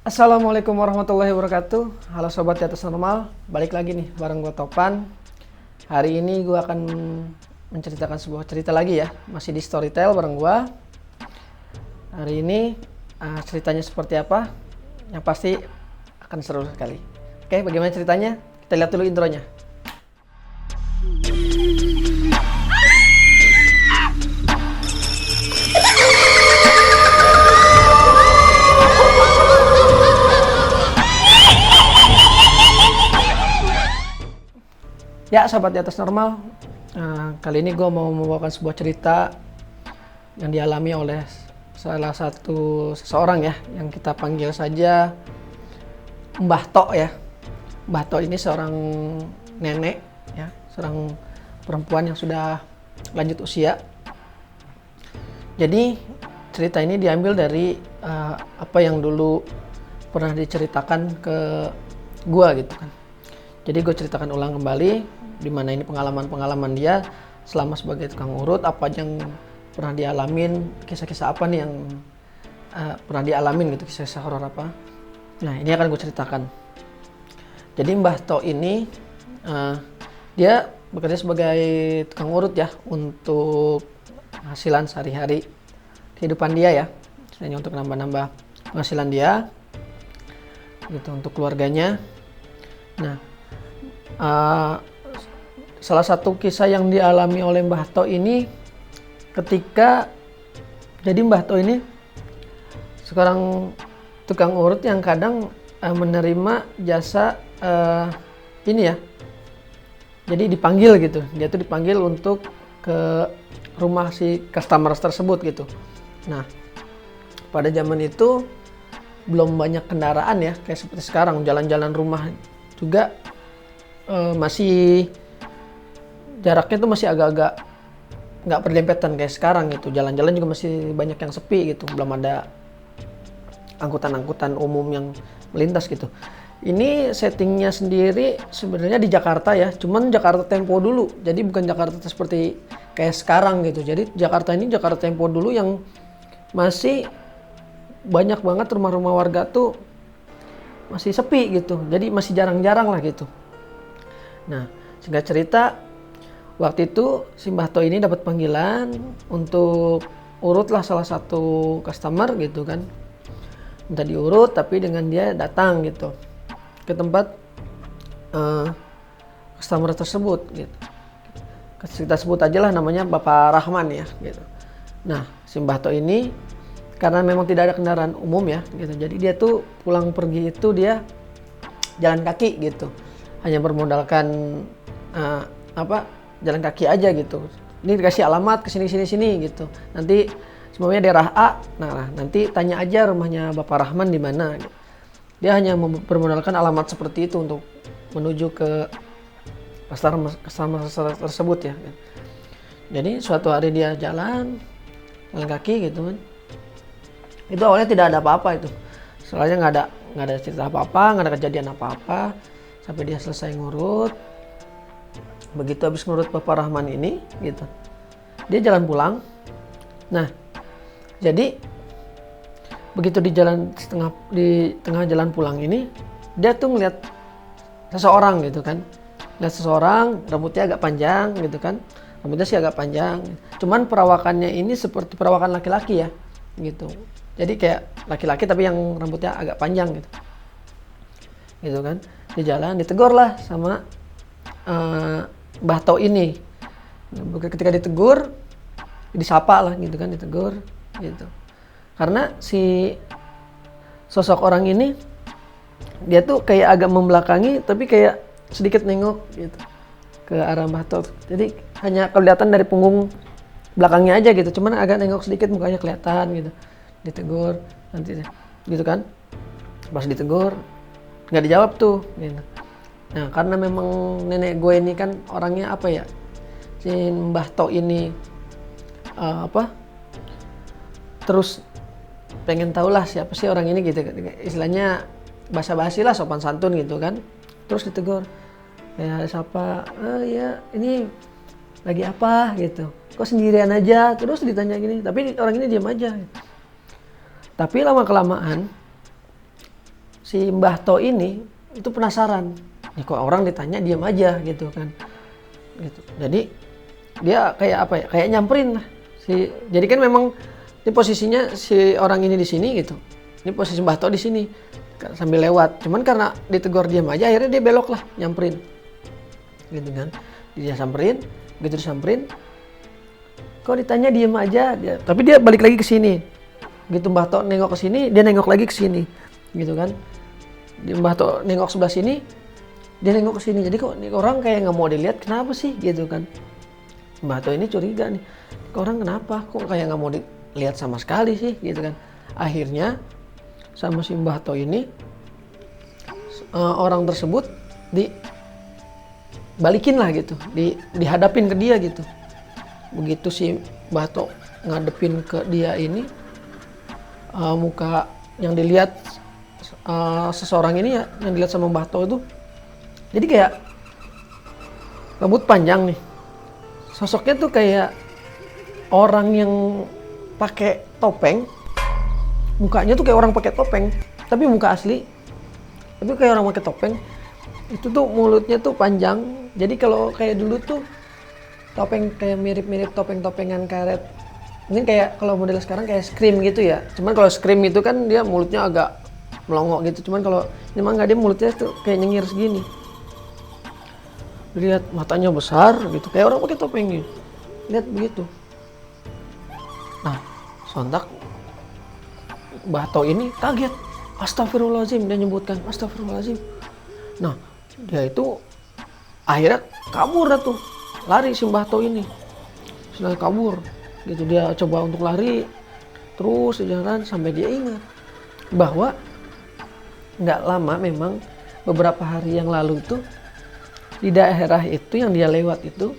Assalamualaikum warahmatullahi wabarakatuh. Halo sobat di atas normal, balik lagi nih bareng gue Topan. Hari ini gue akan menceritakan sebuah cerita lagi ya, masih di Storytel bareng gue. Hari ini ceritanya seperti apa? Yang pasti akan seru sekali. Oke, bagaimana ceritanya? Kita lihat dulu intronya. Ya, sahabat di atas normal, kali ini gue mau membawakan sebuah cerita yang dialami oleh salah satu seseorang ya, yang kita panggil saja Mbah Tok ya. Mbah Tok ini seorang nenek ya, seorang perempuan yang sudah lanjut usia. Jadi cerita ini diambil dari apa yang dulu pernah diceritakan ke gue gitu kan. Jadi gue ceritakan ulang kembali, di mana ini pengalaman-pengalaman dia selama sebagai tukang urut, apa yang pernah dialamin, kisah-kisah apa nih yang pernah dialamin gitu, kisah-kisah horor apa. Nah, ini akan gue ceritakan. Jadi Mbah Tok ini, dia bekerja sebagai tukang urut ya, untuk penghasilan sehari-hari kehidupan dia ya, hanya untuk nambah-nambah penghasilan dia, gitu, untuk keluarganya. Nah, salah satu kisah yang dialami oleh Mbah Tok ini ketika jadi Mbah Tok ini sekarang tukang urut yang kadang menerima jasa ini ya, jadi dipanggil gitu, dia tuh dipanggil untuk ke rumah si customer tersebut gitu. Nah, pada zaman itu belum banyak kendaraan ya, kayak seperti sekarang, jalan-jalan rumah juga masih jaraknya tuh masih agak-agak nggak berdempetan kayak sekarang gitu. Jalan-jalan juga masih banyak yang sepi gitu, belum ada angkutan-angkutan umum yang melintas gitu. Ini settingnya sendiri sebenarnya di Jakarta ya, cuman Jakarta Tempo dulu, jadi bukan Jakarta seperti kayak sekarang gitu. Jadi Jakarta ini Jakarta Tempo dulu yang masih banyak banget rumah-rumah warga tuh masih sepi gitu, jadi masih jarang-jarang lah gitu. Nah, singkat cerita, waktu itu si Mbah Tok ini dapat panggilan untuk urut lah salah satu customer gitu kan. Minta diurut, tapi dengan dia datang gitu ke tempat customer tersebut gitu. Kita sebut aja lah namanya Bapak Rahman ya gitu. Nah, si Mbah Tok ini karena memang tidak ada kendaraan umum ya gitu, jadi dia tuh pulang pergi itu dia jalan kaki gitu, hanya bermodalkan jalan kaki aja gitu. Ini dikasih alamat ke sini gitu, nanti semuanya daerah A, nah nanti tanya aja rumahnya Bapak Rahman di mana gitu. Dia hanya bermodalkan alamat seperti itu untuk menuju ke customer tersebut ya. Jadi suatu hari dia jalan kaki gitu kan. Itu awalnya tidak ada apa-apa itu. Soalnya nggak ada cerita apa-apa, nggak ada kejadian apa-apa sampai dia selesai ngurut. Begitu habis ngurut Bapak Rahman ini gitu, dia jalan pulang. Nah, jadi begitu di tengah jalan pulang ini, dia tuh ngeliat seseorang gitu kan. Lihat seseorang, rambutnya agak panjang gitu kan. Rambutnya sih agak panjang. Cuman perawakannya ini seperti perawakan laki-laki ya gitu. Jadi kayak laki-laki tapi yang rambutnya agak panjang gitu. Gitu kan. Di jalan ditegur lah sama Mbah Tok ini. Ketika ditegur, disapa lah gitu kan, ditegur gitu. Karena si sosok orang ini dia tuh kayak agak membelakangi tapi kayak sedikit nengok gitu ke arah Mbah Tok. Jadi hanya kelihatan dari punggung belakangnya aja gitu, cuman agak nengok sedikit, mukanya kelihatan gitu. Ditegur nanti gitu kan. Pas ditegur nggak dijawab tuh gitu. Nah, karena memang nenek gue ini kan orangnya apa ya, si Mbah Tok ini terus pengen tahu lah siapa sih orang ini gitu, istilahnya basa-basi lah, sopan santun gitu kan. Terus ditegur, ya siapa, ya ini lagi apa gitu, kok sendirian aja, terus ditanya gini, tapi orang ini diam aja gitu. Tapi lama kelamaan si Mbah To ini itu penasaran. Nih kok orang ditanya diam aja gitu kan. Gitu. Jadi dia kayak apa ya? Kayak nyamperin lah. Jadi kan memang ini posisinya si orang ini di sini gitu. Ini posisi Mbah To di sini sambil lewat. Cuman karena ditegur diam aja, akhirnya dia belok lah, nyamperin. Gitu kan. Dia samperin, begitu disamperin, kok ditanya diam aja. Tapi dia balik lagi ke sini. Gitu Mbah To nengok ke sini, dia nengok lagi ke sini. Gitu kan. Mbah To nengok sebelah sini, dia nengok ke sini. Jadi kok ini orang kayak nggak mau dilihat, kenapa sih gitu kan. Mbah To ini curiga nih, orang kenapa kok kayak nggak mau dilihat sama sekali sih gitu kan. Akhirnya sama si Mbah To ini orang tersebut dibalikin lah gitu, dihadapin ke dia gitu. Begitu si Mbah To ngadepin ke dia ini, muka yang dilihat seseorang ini ya, yang dilihat sama Mbah To itu, jadi kayak rambut panjang nih, sosoknya tuh kayak orang yang pakai topeng. Mukanya tuh kayak orang pakai topeng, tapi muka asli, tapi kayak orang pakai topeng. Itu tuh mulutnya tuh panjang. Jadi kalau kayak dulu tuh topeng kayak mirip-mirip topeng-topengan karet. Mungkin kayak kalau model sekarang kayak Scream gitu ya. Cuman kalau Scream itu kan dia mulutnya agak melongok gitu. Cuman kalau ini mah nggak, dia mulutnya tuh kayak nyengir segini. Lihat matanya besar gitu, kayak orang pakai topeng gitu. Lihat begitu. Nah, sontak Mbah To ini kaget. Astagfirullahaladzim, dia nyebutkan astagfirullahaladzim. Nah, dia itu akhirnya kabur dah tuh. Lari si Mbah To ini. Sudah kabur. Gitu, dia coba untuk lari terus jalan sampai dia ingat bahwa nggak lama, memang beberapa hari yang lalu itu di daerah itu yang dia lewat itu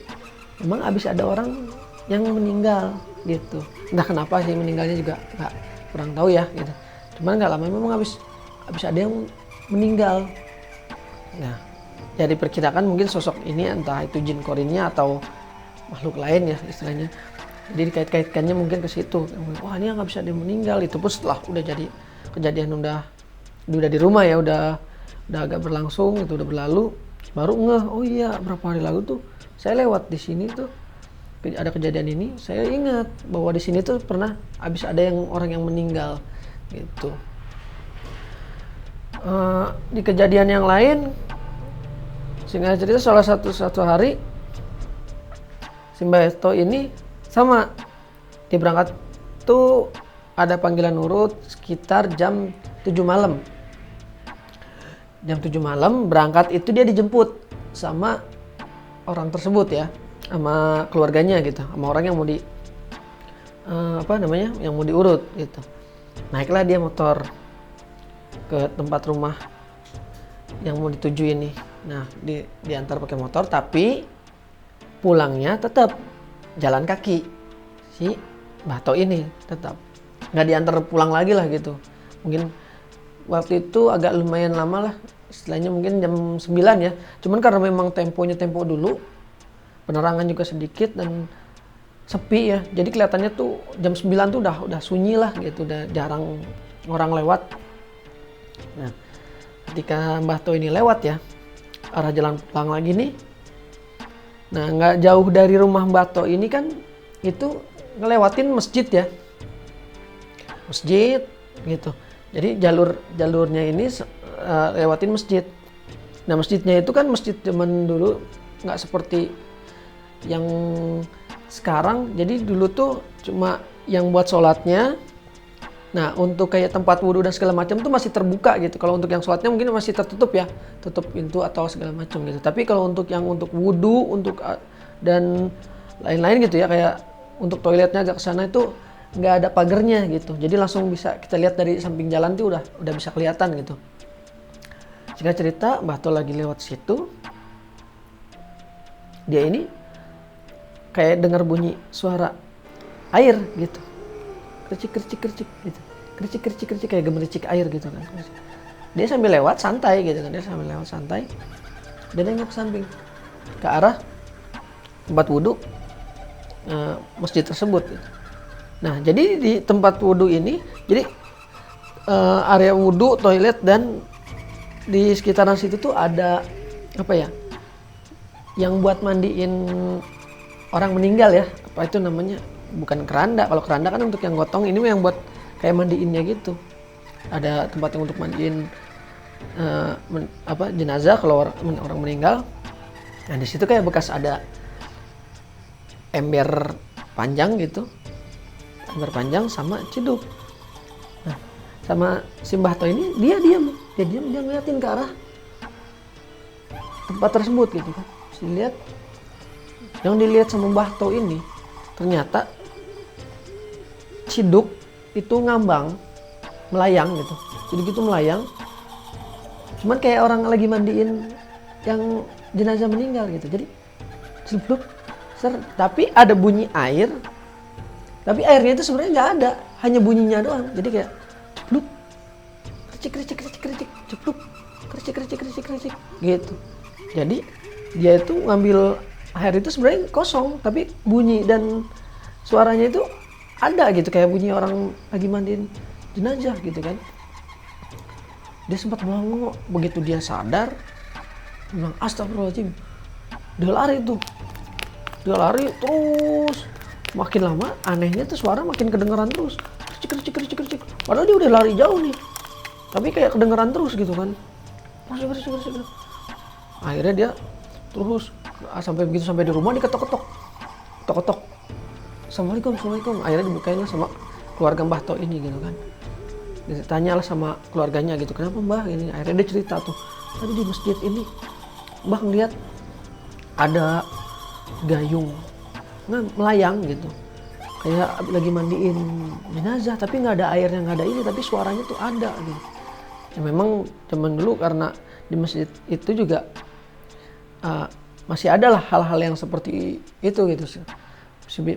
memang habis ada orang yang meninggal gitu. Entah kenapa sih meninggalnya juga nggak, kurang tahu ya gitu. Cuman nggak lama memang habis ada yang meninggal. Nah, jadi diperkirakan mungkin sosok ini entah itu jin korinnya atau makhluk lain ya istilahnya. Jadi dikait-kaitkannya mungkin ke situ. Wah, ini nggak bisa, ada yang meninggal. Itu pun setelah udah jadi kejadian, udah di rumah ya, udah agak berlangsung, itu udah berlalu, baru ngeh, oh iya berapa hari lalu tuh saya lewat di sini tuh ada kejadian ini. Saya ingat bahwa di sini tuh pernah habis ada orang yang meninggal gitu. Di kejadian yang lain, singkat cerita, salah satu hari si Mbah To ini sama, dia berangkat tuh ada panggilan urut sekitar jam 7 malam. Jam 7 malam berangkat itu dia dijemput sama orang tersebut ya, sama keluarganya gitu, sama orang yang mau yang mau diurut gitu. Naiklah dia motor ke tempat rumah yang mau dituju ini. Nah, diantar pakai motor, tapi pulangnya tetap jalan kaki. Si Mbah To ini tetap nggak diantar pulang lagi lah gitu. Mungkin waktu itu agak lumayan lama lah, istilahnya mungkin jam 9 ya. Cuman karena memang tempo dulu, penerangan juga sedikit dan sepi ya. Jadi kelihatannya tuh jam 9 tuh udah sunyi lah gitu, udah jarang orang lewat. Nah, ketika Mbah To ini lewat ya, arah jalan pulang lagi nih. Nah, nggak jauh dari rumah Mbah To ini kan itu ngelewatin masjid ya. Masjid gitu. Jadi jalurnya ini lewatin masjid. Nah, masjidnya itu kan masjid zaman dulu, nggak seperti yang sekarang. Jadi dulu tuh cuma yang buat sholatnya. Nah, untuk kayak tempat wudhu dan segala macam tuh masih terbuka gitu. Kalau untuk yang sholatnya mungkin masih tertutup ya, tutup pintu atau segala macam gitu. Tapi kalau untuk wudhu, dan lain-lain gitu ya, kayak untuk toiletnya agak kesana itu nggak ada pagernya gitu. Jadi langsung bisa kita lihat dari samping jalan tuh udah bisa kelihatan gitu. Singkat cerita, Mbah To lagi lewat situ, dia ini kayak dengar bunyi suara air gitu. Kericik gitu. Kericik kayak gemericik air gitu kan. Dia sambil lewat santai gitu kan. Dia nengok ke samping, ke arah tempat wudhu masjid tersebut gitu. Nah, jadi di tempat wudhu ini, jadi area wudhu, toilet dan di sekitaran situ tuh ada apa ya, yang buat mandiin orang meninggal ya, apa itu namanya, bukan keranda. Kalau keranda kan untuk yang gotong, ini yang buat kayak mandiinnya gitu. Ada tempat yang untuk mandiin jenazah kalau orang meninggal. Nah di situ kayak bekas ada ember panjang gitu, ember panjang sama ciduk. Nah sama si Mbah To ini dia diam dia ngeliatin ke arah tempat tersebut gitu kan. Lihat, yang dilihat sama Mbah To ini ternyata ciduk itu ngambang, melayang gitu. Ciduk itu melayang, cuman kayak orang lagi mandiin yang jenazah meninggal gitu. Jadi celup, tapi ada bunyi air, tapi airnya itu sebenarnya nggak ada, hanya bunyinya doang. Jadi kayak celup, kericik, celup, kericik gitu. Jadi dia itu ngambil air itu sebenarnya kosong, tapi bunyi dan suaranya itu ada gitu, kayak bunyi orang lagi mandiin jenazah gitu kan. Dia sempat melongo, begitu dia sadar, bilang astagfirullahaladzim. Dia lari terus, makin lama anehnya tuh suara makin kedengeran terus, kericik. Padahal dia udah lari jauh nih, tapi kayak kedengeran terus gitu kan. Kericik. Akhirnya dia terus sampai di rumah diketok-ketok. Assalamualaikum. Akhirnya dibukain lah sama keluarga Mbah To ini gitu kan. Ditanya lah sama keluarganya gitu, kenapa Mbah ini? Akhirnya dia cerita tuh, tadi di masjid ini Mbah ngeliat ada gayung melayang gitu, kayak lagi mandiin jenazah, tapi nggak ada airnya, nggak ada ini, tapi suaranya tuh ada gitu. Ya memang zaman dulu karena di masjid itu juga masih ada lah hal-hal yang seperti itu gitu,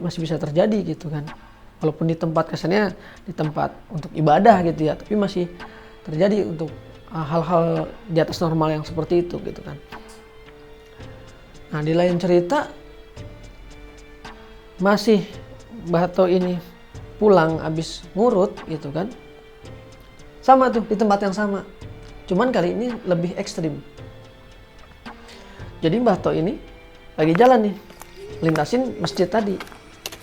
masih bisa terjadi gitu kan. Walaupun di tempat kesannya di tempat untuk ibadah gitu ya, tapi masih terjadi untuk hal-hal di atas normal yang seperti itu gitu kan. Nah di lain cerita, masih Mbah To ini pulang abis ngurut gitu kan, sama tuh di tempat yang sama, cuman kali ini lebih ekstrim. Jadi Mbah To ini lagi jalan nih, lintasin masjid tadi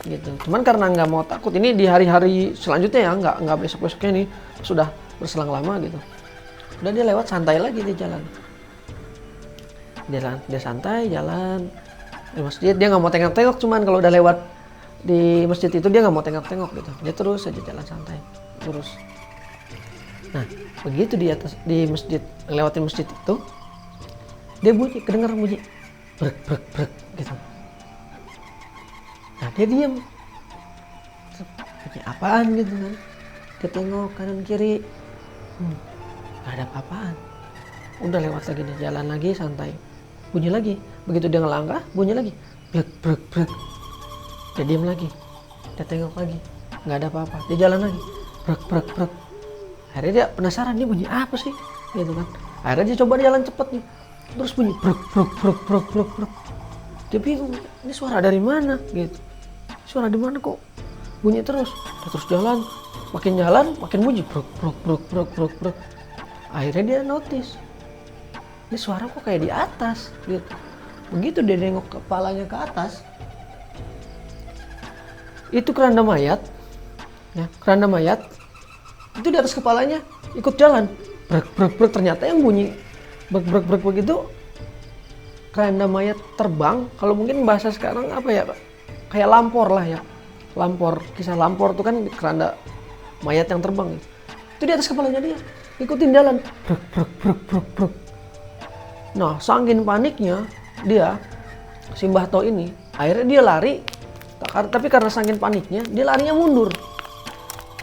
gitu. Cuman karena nggak mau takut, ini di hari-hari selanjutnya ya, nggak besok-besoknya nih, sudah berselang lama gitu. Udah dia lewat santai lagi di jalan. Dia santai jalan di masjid, dia nggak mau tengok-tengok. Cuman kalau udah lewat di masjid itu dia nggak mau tengok-tengok gitu. Dia terus aja jalan santai, terus. Nah begitu di masjid, lewatin masjid itu, dia kedengeran bunyi brek gitu. Nah dia diam, bunyi apaan gitu kan. Dia tengok kanan kiri, gak ada apa-apaan. Udah lewat lagi nih, jalan lagi santai, bunyi lagi. Begitu dia ngelangkah, bunyi lagi brek. Dia diam lagi, dia tengok lagi, gak ada apa-apa. Dia jalan lagi, brek. Akhirnya dia penasaran, dia bunyi apa sih gitu kan. Akhirnya dia coba jalan cepet nih, terus bunyi brek. Dia bingung, ini suara dari mana gitu, suara di mana kok bunyi terus. Dia terus jalan makin bunyi brek. Akhirnya dia notice, ini suara kok kayak di atas gitu. Begitu dia nengok kepalanya ke atas, itu keranda mayat ya, keranda mayat itu di atas kepalanya ikut jalan brek. Ternyata yang bunyi brek begitu keranda mayat terbang. Kalau mungkin bahasa sekarang apa ya, kayak lampor lah ya, lampor. Kisah lampor itu kan keranda mayat yang terbang gitu. Itu di atas kepalanya dia, ikutin jalan brek. Nah saking paniknya dia, si Mbah To ini, akhirnya dia lari. Tapi karena saking paniknya dia larinya mundur.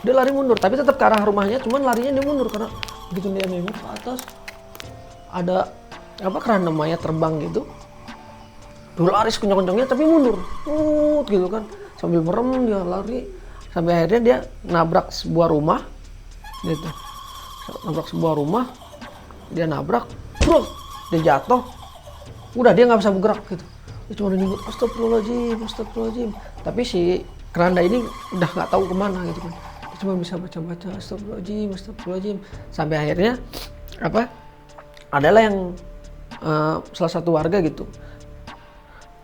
Dia lari mundur tapi tetap ke arah rumahnya, cuman larinya dia mundur karena begitu dia nengok ke atas ada keranda mayat terbang gitu. Dia lari sekencang-kencangnya tapi mundur gitu kan, sambil merem dia lari sampai akhirnya dia nabrak sebuah rumah gitu. Dia nabrak, dia jatuh, udah dia nggak bisa bergerak gitu. Dia cuma nyebut astagfirullahaladzim. Tapi si keranda ini udah nggak tahu kemana gitu kan. Dia cuma bisa baca astagfirullahaladzim. Sampai akhirnya adalah yang salah satu warga gitu,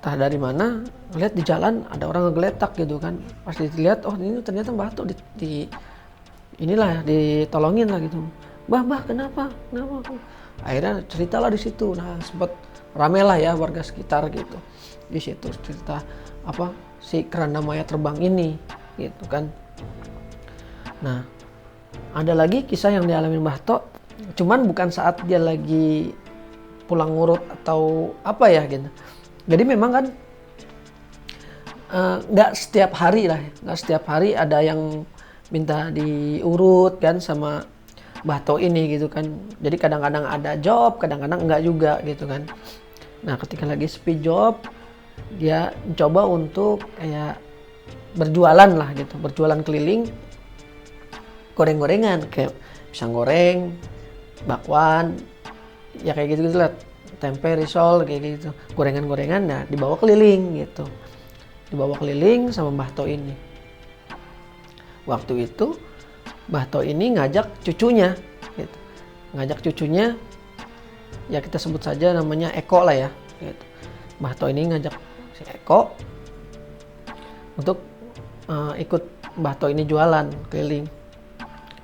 entah dari mana, lihat di jalan ada orang ngegeletak gitu kan. Pas dilihat, oh ini ternyata Mbah Tok inilah ditolongin lah gitu. Bah kenapa? Akhirnya ceritalah di situ. Nah sempat rame lah ya warga sekitar gitu. Di situ cerita apa si keranda mayat terbang ini gitu kan. Nah ada lagi kisah yang dialami Mbah Tok, cuman bukan saat dia lagi pulang ngurut atau apa ya gitu. Jadi memang kan nggak setiap hari lah, nggak setiap hari ada yang minta diurut kan sama Mbah Tok ini gitu kan. Jadi kadang-kadang ada job, kadang-kadang enggak juga gitu kan. Nah ketika lagi sepi job, dia mencoba untuk kayak berjualan lah gitu, berjualan keliling goreng-gorengan kayak pisang goreng, bakwan, ya kayak gitu lah, tempe, risol kayak gitu, gorengan-gorengan. Nah dibawa keliling gitu, dibawa keliling sama Mbah Tok ini. Waktu itu Mbah Tok ini ngajak cucunya gitu. Ngajak cucunya, ya kita sebut saja namanya Eko lah ya gitu. Mbah Tok ini ngajak si Eko untuk ikut Mbah Tok ini jualan keliling.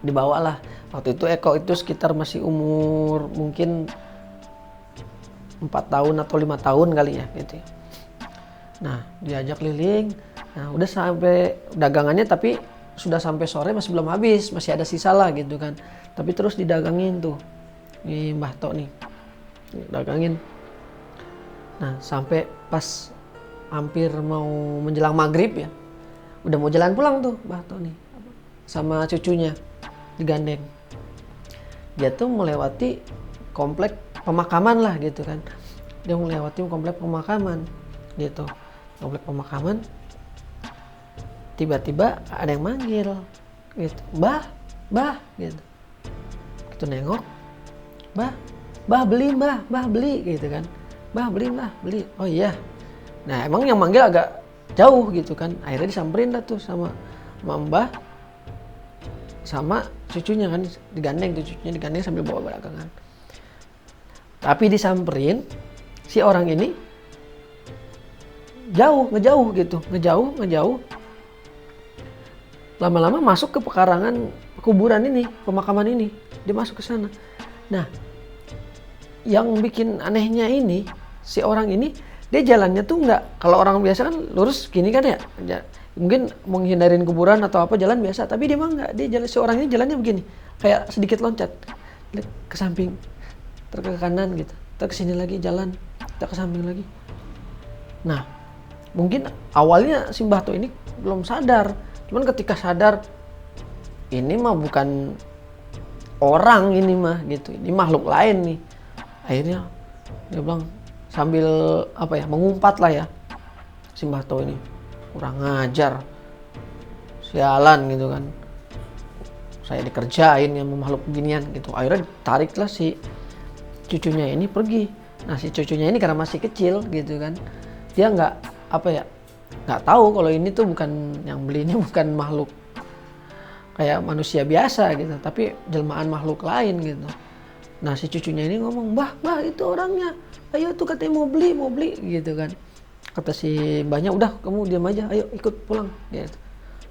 Dibawalah. Waktu itu Eko itu sekitar masih umur mungkin 4 tahun atau 5 tahun kali ya gitu. Nah diajak keliling. Nah udah sampai dagangannya, tapi sudah sampai sore masih belum habis, masih ada sisa lah gitu kan. Tapi terus didagangin tuh nih Mbah Tok nih, dagangin. Nah sampai pas hampir mau menjelang maghrib ya, udah mau jalan pulang tuh Mbah Tok nih sama cucunya digandeng. Dia tuh melewati komplek pemakaman lah gitu kan. Dia melewati komplek pemakaman gitu, komplek pemakaman. Tiba-tiba ada yang manggil gitu, Bah gitu. Kita nengok, Bah beli gitu kan. Bah beli. Oh iya. Nah emang yang manggil agak jauh gitu kan. Akhirnya disamperin dah tuh sama Mbah sama cucunya kan, digandeng tuh cucunya, digandeng sambil bawa dagangan. Tapi disamperin si orang ini ngejauh. Lama-lama masuk ke pekarangan kuburan ini, pemakaman ini. Dia masuk ke sana. Nah, yang bikin anehnya ini, si orang ini, dia jalannya tuh nggak, kalau orang biasa kan lurus gini kan ya. Mungkin menghindarin kuburan atau apa, jalan biasa. Tapi dia mah nggak, dia jalan, si orang ini jalannya begini. Kayak sedikit loncat. Ke samping, ke kanan gitu. Ke sini lagi jalan, ke samping lagi. Nah, mungkin awalnya si Mbah Tok ini belum sadar. Cuman ketika sadar, ini mah bukan orang ini mah gitu, ini makhluk lain nih. Akhirnya dia bilang sambil apa ya, mengumpat lah ya si Mbah Tok ini, kurang ngajar, sialan gitu kan, saya dikerjain yang makhluk beginian gitu. Akhirnya tariklah si cucunya ini pergi. Nah si cucunya ini karena masih kecil gitu kan, dia nggak tahu kalau ini tuh bukan, yang beli ini bukan makhluk kayak manusia biasa gitu, tapi jelmaan makhluk lain gitu. Nah si cucunya ini ngomong, Bah itu orangnya, ayo tuh katanya mau beli gitu kan. Kata si mbahnya, udah kamu diam aja, ayo ikut pulang gitu.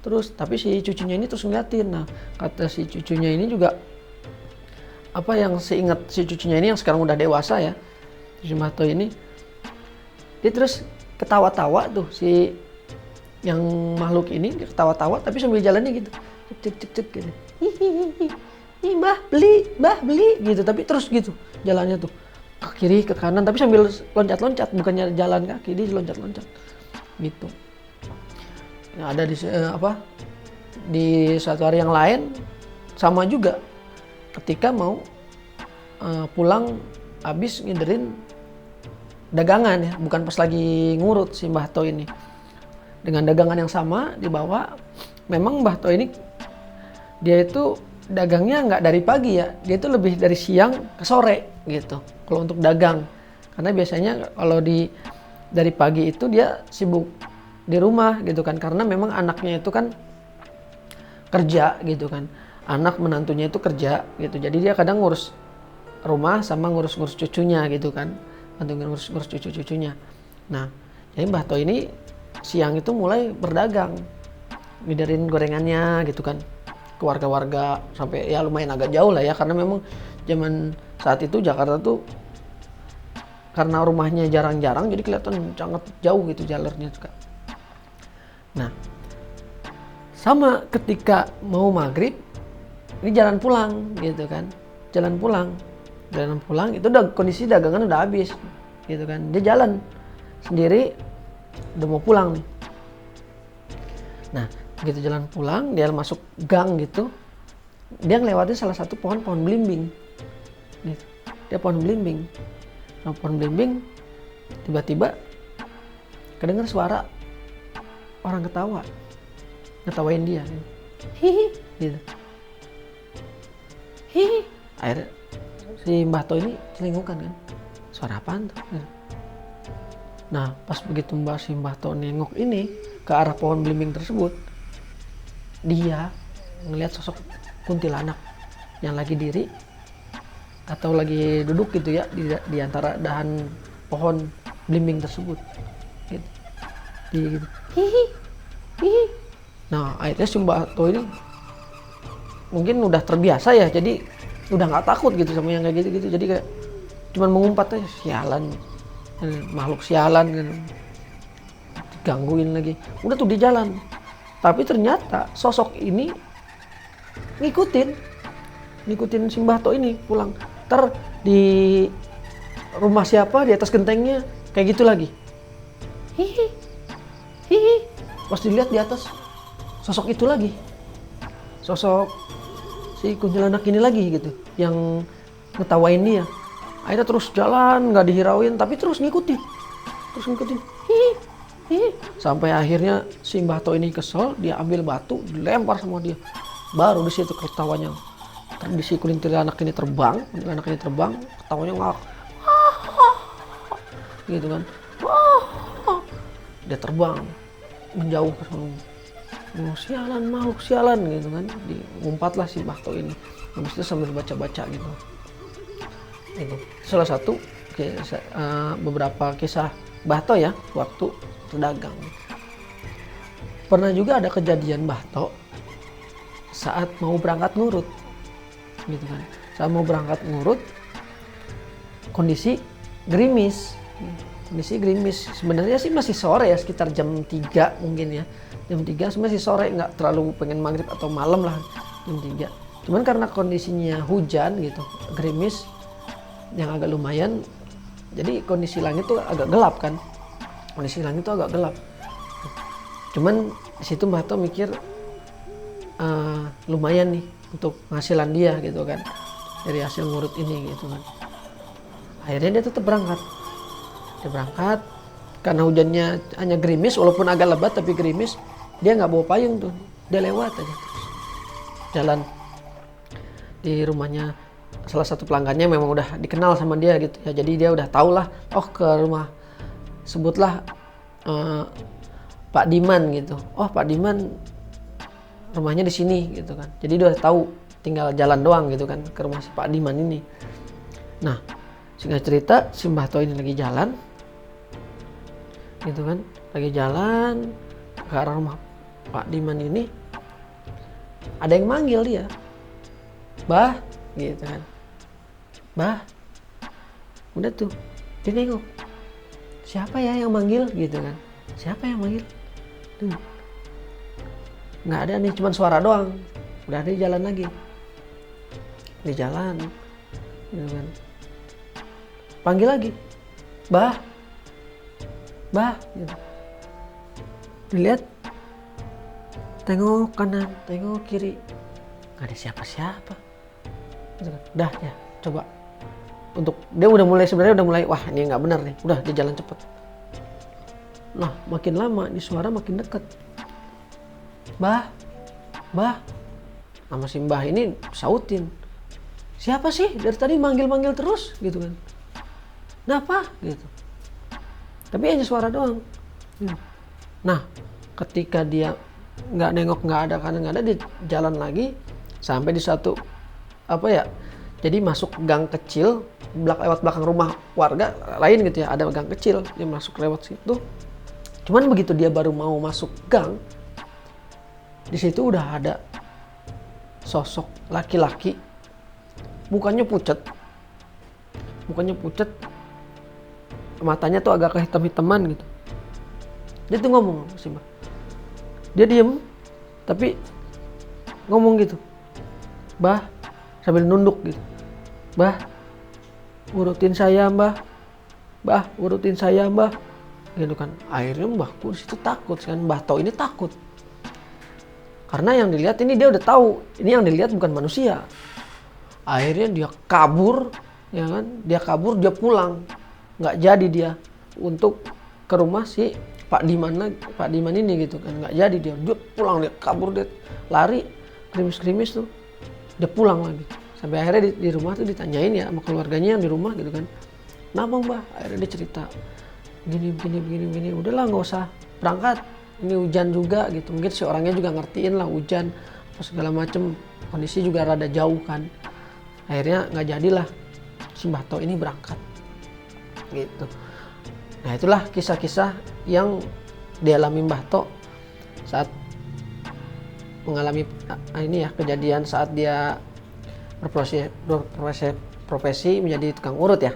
Terus tapi si cucunya ini terus ngeliatin. Nah kata si cucunya ini juga, apa yang seingat si cucunya ini yang sekarang udah dewasa ya, si Mbah Tok ini, dia terus ketawa-tawa tuh si yang makhluk ini, dia ketawa-tawa tapi sambil jalannya gitu, cek gitu. Ih, Mbah beli gitu, tapi terus gitu jalannya tuh ke kiri ke kanan tapi sambil loncat-loncat, bukannya jalan kaki, dia loncat-loncat gitu. Nah, ada di suatu hari yang lain sama juga, ketika mau pulang habis nginderin dagangan ya, bukan pas lagi ngurut si Mbah Tok ini, dengan dagangan yang sama dibawa. Memang Mbah Tok ini dia itu dagangnya nggak dari pagi ya, dia itu lebih dari siang ke sore gitu kalau untuk dagang, karena biasanya kalau dari pagi itu dia sibuk di rumah gitu kan, karena memang anaknya itu kan kerja gitu kan, anak menantunya itu kerja gitu, jadi dia kadang ngurus rumah sama ngurus-ngurus cucunya gitu kan, bantu ngurus-ngurus cucu-cucunya. Nah, jadi Mbah To ini siang itu mulai berdagang, ngidarin gorengannya gitu kan ke warga-warga, sampai ya lumayan agak jauh lah ya, karena memang zaman saat itu Jakarta tuh karena rumahnya jarang-jarang jadi kelihatan sangat jauh gitu jalurnya juga. Nah, sama ketika mau maghrib ini jalan pulang gitu kan, jalan pulang itu udah kondisi dagangan udah habis gitu kan, dia jalan sendiri udah mau pulang nih. Nah, begitu jalan pulang dia masuk gang gitu, dia ngelewatin salah satu pohon belimbing gitu. Dia pohon belimbing, tiba-tiba kedengar suara orang ngetawain dia gitu. Hihi gitu. Hihi. Akhirnya si Mbah To ini celingukan kan, suara apaan tuh? Nah, pas begitu si Mbah To nengok ini ke arah pohon belimbing tersebut, dia ngelihat sosok kuntilanak yang lagi diri atau lagi duduk gitu ya di antara dahan pohon belimbing tersebut gitu. Gitu. Hihi. Hihi. Nah, akhirnya si Mbah To ini mungkin udah terbiasa ya, jadi udah nggak takut gitu sama yang kayak gitu, jadi kayak cuman mengumpat aja, sialan, makhluk sialan kan, digangguin lagi, udah tuh di jalan. Tapi ternyata sosok ini ngikutin si Mbah To ini pulang. Di rumah siapa di atas gentengnya kayak gitu lagi. Hihi. Hihi. Pas dilihat di atas sosok itu lagi, sosok si kuntilanak ini lagi gitu yang ngetawain dia. Akhirnya terus jalan nggak dihirauin tapi terus ngikutin. Hihi. Hihi. Sampai akhirnya si Mbah To ini kesel, dia ambil batu dilempar sama dia. Baru di situ ketawanya, si kuntilanak ini terbang, ketawanya ngak gitu kan. Dia terbang menjauh ke sana. Sialan, makhluk sialan gitu kan. Ngumpatlah si Mbah To ini. Habis itu sambil baca-baca gitu. Itu salah satu beberapa kisah Mbah To ya waktu berdagang. Pernah juga ada kejadian Mbah To saat mau berangkat ngurut gitu kan. Saat mau berangkat ngurut kondisi gerimis. Sebenarnya sih masih sore ya, sekitar jam 3 mungkin ya. Jam 3 masih sore, nggak terlalu pengen maghrib atau malam lah, jam 3. Cuman karena kondisinya hujan gitu, gerimis yang agak lumayan, jadi kondisi langit tuh agak gelap kan. Cuman di situ Mbah To mikir lumayan nih untuk penghasilan dia gitu kan, dari hasil ngurut ini gitu kan. Akhirnya dia tetap berangkat. Karena hujannya hanya gerimis, walaupun agak lebat tapi gerimis, dia nggak bawa payung tuh, dia lewat aja terus jalan. Di rumahnya salah satu pelanggannya memang udah dikenal sama dia gitu ya, jadi dia udah tau lah, oh ke rumah sebutlah Pak Diman gitu, oh Pak Diman rumahnya di sini gitu kan, jadi dia udah tahu, tinggal jalan doang gitu kan ke rumah si Pak Diman ini. Nah, singkat cerita si Mbah To ini lagi jalan gitu kan, lagi jalan ke arah rumah Pak Diman ini, ada yang manggil dia, "Bah," gitu kan, "Bah." Udah tuh dia nengok, siapa ya yang manggil gitu kan, siapa yang manggil, nggak ada nih, cuman suara doang. Udah dia jalan lagi, dia jalan gitu kan, panggil lagi, "Bah, bah," gitu. Dilihat, tengok kanan, tengok kiri, nggak ada siapa-siapa. Udah ya, coba untuk dia sebenarnya udah mulai, wah ini nggak benar nih, udah dia jalan cepet. Nah, makin lama di suara makin deket. "Bah, bah," nama si Mbah ini sautin, "Siapa sih dari tadi manggil-manggil terus?" gitu kan. "Kenapa?" gitu. Tapi hanya suara doang. Nah, ketika dia nggak nengok, nggak ada kanan nggak ada, dia jalan lagi sampai di satu Jadi masuk gang kecil, lewat belakang rumah warga lain gitu ya, ada gang kecil, dia masuk lewat situ. Cuman begitu dia baru mau masuk gang, di situ udah ada sosok laki-laki, mukanya pucat, matanya tuh agak kehitam-hitaman gitu. Dia tuh ngomong sih Mbah. Dia diem, tapi ngomong gitu, "Mbah," sambil nunduk gitu, "Mbah, urutin saya Mbah, Mbah, urutin saya Mbah." Gitu kan. Akhirnya Mbahku di situ takut kan, Mbah To ini takut. Karena yang dilihat ini dia udah tahu, ini yang dilihat bukan manusia. Akhirnya dia kabur, ya kan? Dia kabur, dia pulang. Nggak jadi dia untuk ke rumah si Pak Diman ini gitu kan. Nggak jadi dia pulang, dia kabur, dia lari, krimis-krimis tuh. Dia pulang lagi. Sampai akhirnya di rumah tuh ditanyain ya sama keluarganya yang di rumah gitu kan. "Kenapa Mbah?" Akhirnya dia cerita, Begini. Udahlah nggak usah berangkat. Ini hujan juga gitu. Mungkin si orangnya juga ngertiin lah hujan apa segala macem. Kondisi juga rada jauh kan. Akhirnya nggak jadilah si Mbah To ini berangkat. Gitu. Nah itulah kisah-kisah yang dialami Mbah To saat mengalami ini ya kejadian saat dia berprofesi menjadi tukang urut ya.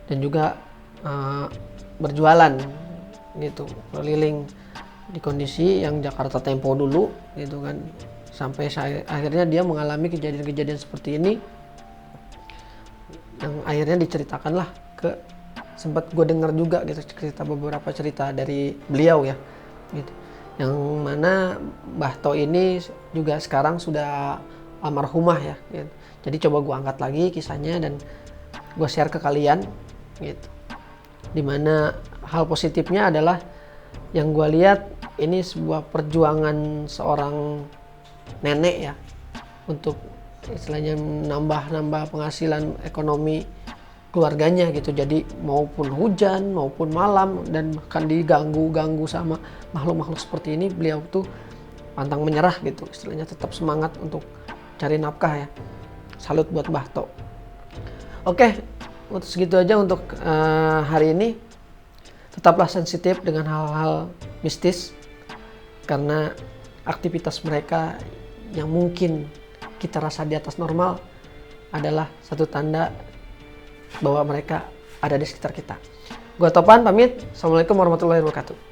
Dan juga berjualan gitu, keliling di kondisi yang Jakarta Tempo dulu gitu kan, sampai akhirnya dia mengalami kejadian-kejadian seperti ini yang akhirnya diceritakan lah ke, sempat gue dengar juga gitu beberapa cerita dari beliau ya gitu, yang mana Mbah To ini juga sekarang sudah almarhumah ya gitu. Jadi coba gue angkat lagi kisahnya dan gue share ke kalian gitu. Dimana hal positifnya adalah yang gue lihat ini sebuah perjuangan seorang nenek ya untuk istilahnya nambah penghasilan ekonomi keluarganya gitu. Jadi maupun hujan maupun malam dan bahkan diganggu sama makhluk-makhluk seperti ini, beliau tuh pantang menyerah gitu, istilahnya tetap semangat untuk cari nafkah ya. Salut buat Mbah To. Oke, untuk segitu aja untuk hari ini. Tetaplah sensitif dengan hal-hal mistis karena aktivitas mereka yang mungkin kita rasa di atas normal adalah satu tanda bahwa mereka ada di sekitar kita. Gua Topan pamit. Assalamualaikum warahmatullahi wabarakatuh.